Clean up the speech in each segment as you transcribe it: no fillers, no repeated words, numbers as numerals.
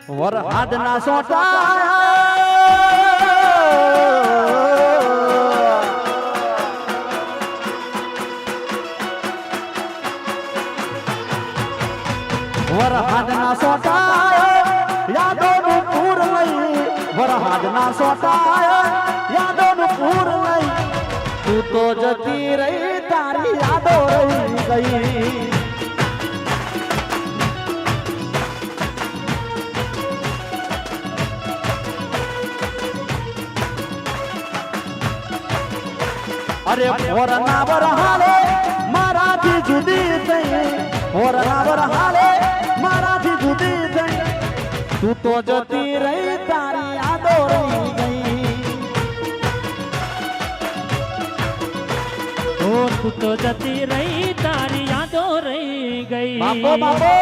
વરહાદના સોટા વરહાદના સોટા યાદોનું પૂર લઈ વરહાદના સોટા યાદોનું પૂર લઈ તું તો જતી રહી તારી યાદો રહી ગઈ અરે ઓરના વરહાલે મારાથી જુદી થઈ ઓરના વરહાલે મારાથી જુદી થઈ તું તો જતી રહી તારી યાદો રહી ગઈ ઓ તું તો જતી રહી તારી યાદો રહી ગઈ બાપો બાપો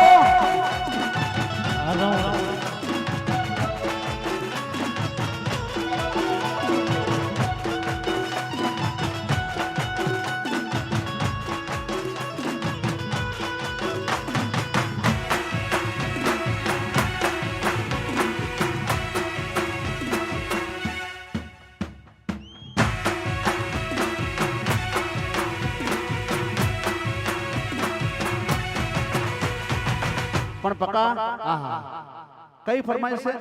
પણ પકા કઈ ફરમાઈશ છે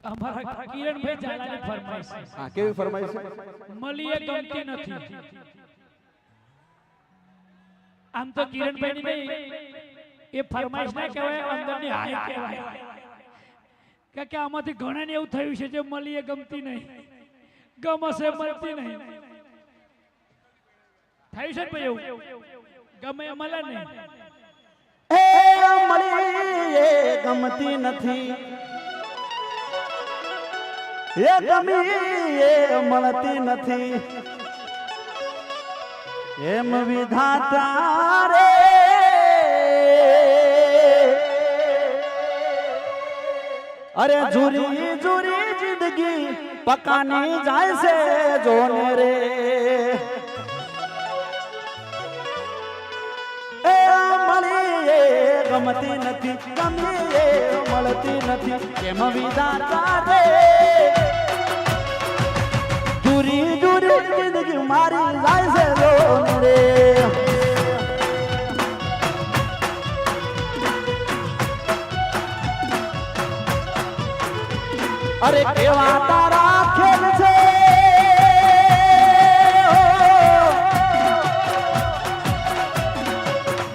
અમારા કિરણભાઈ ઝાલાની ફરમાઈશ હા કેવી ફરમાઈશ છે મળીએ ગમતી નથી આમ તો કિરણભાઈ ની નહીં એ ફરમાઈશ ના કહેવાય અંદરની હાય કહેવાય કે આમાંથી ઘણાને એવું થયું છે જે મળીએ ગમતી નહીં ગમશે મળતી નહીં થયું છે ભાઈ એવું ગમે મળે નહીં એ મળી એ ગમતી નથી એ ગમી એ મળતી નથી એમ વિધાતા રે અરે જુરી જુરી જિંદગી પકાની જાય છે જોને રે ગમતી નથી ગમી એ મળતી નથી કેમ વિધાતા રે જુરી જુરી જિંદગી મારી જાય છે જોને રે અરે કેવા તારા ખેલ છે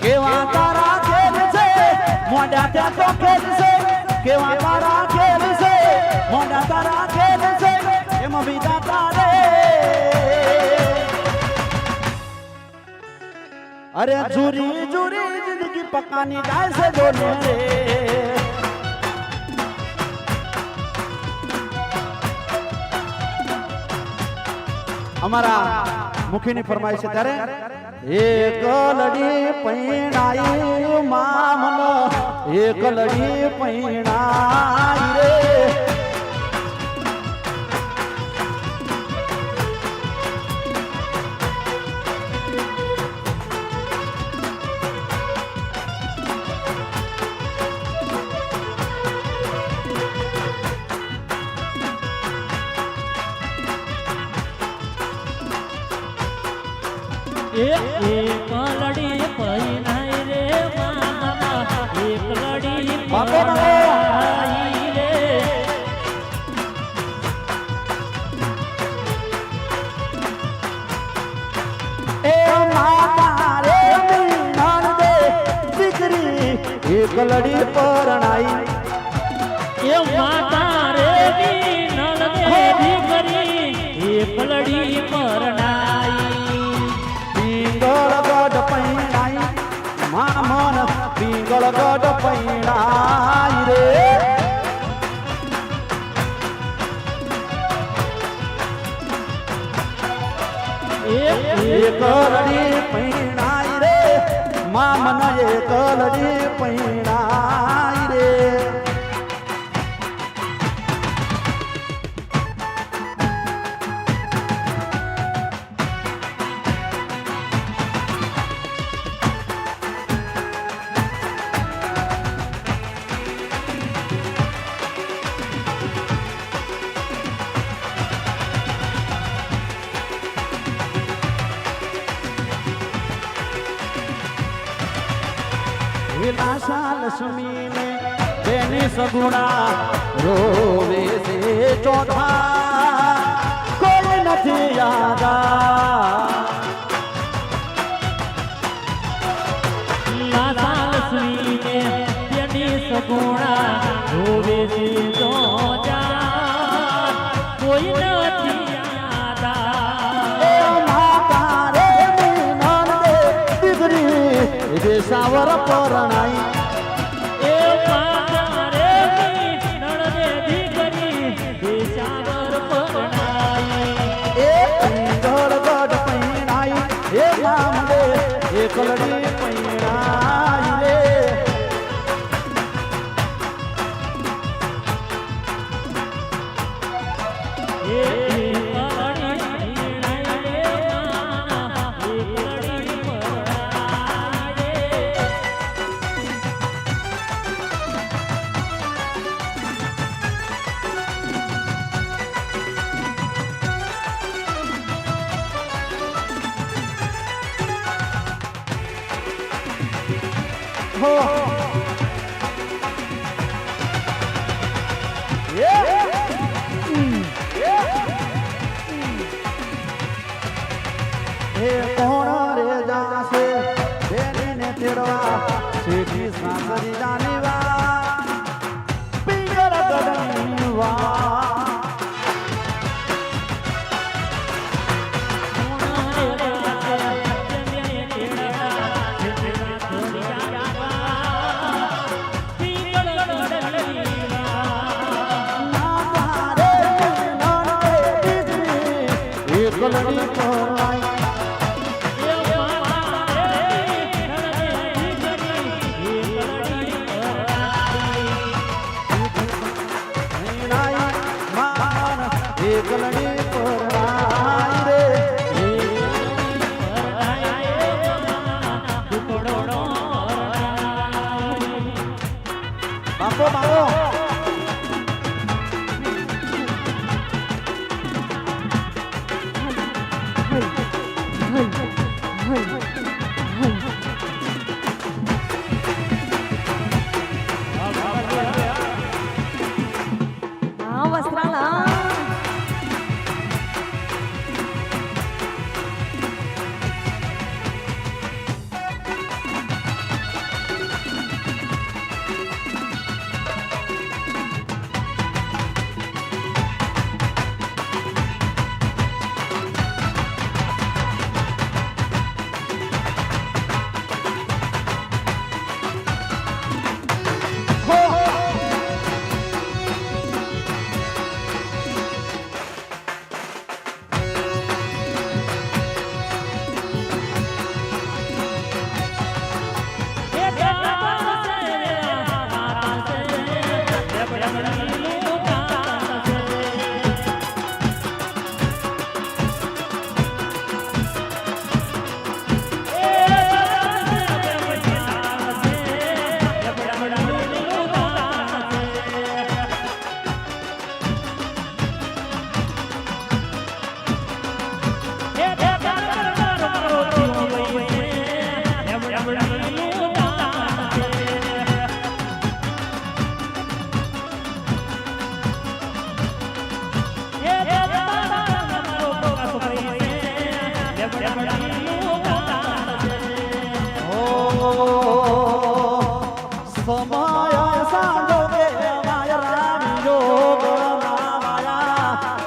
કેવા તારા ખેલ છે મોઢા ત્યાં તો ખેલ છે કેવા તારા ખેલ છે મોઢા તારા ખેલ છે એમ વિધાતા રે અરે જુરી જુરી જિંદગી પકાની જાય છે જોને રે અમારા મુખીની ફરમાઈશ છે ત્યારે એક લડી પૈણાઈ મામન એક લડી પૈણાઈ રે એક લડી પૈનાઈ રે મામા એક લડી પૈનાઈ રે એ માતા રે મીનાર દે દીકરી એક લડી પરણાઈ એ માતા રે મીનાર દે દીકરી એક લડી પરણાઈ પિંગળગઢ પૈણાઈ મામન પિંગળગઢ પૈણાઈ રે એક લડી પૈણાઈ રે મામન એક લડી પૈણાઈ રે વિલાસા લક્ષ્મીને તેની સગુણા રોવે છે ચોથા કોઈ નથી યાદા કોઈ નથી યાદા એ માતા રે નંદે દીકરી દેશાવર પરણાઈ એ માતા રે નળદે દીકરી દેશાવર પરણાઈ એ ગઢ ગઢ પૈણાઈ એ નામદે એકલડી પૈણાઈ રે કોણ રે જાશે બેનીને તેડવા શેઠી સાસરી જાનીવા પિયર ગઢનીવા એકલડી પરણાઈ એકલડી પરણાઈ રે બાપો બાપો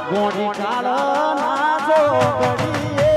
ગોડી કાળ નાચો ઘડીએ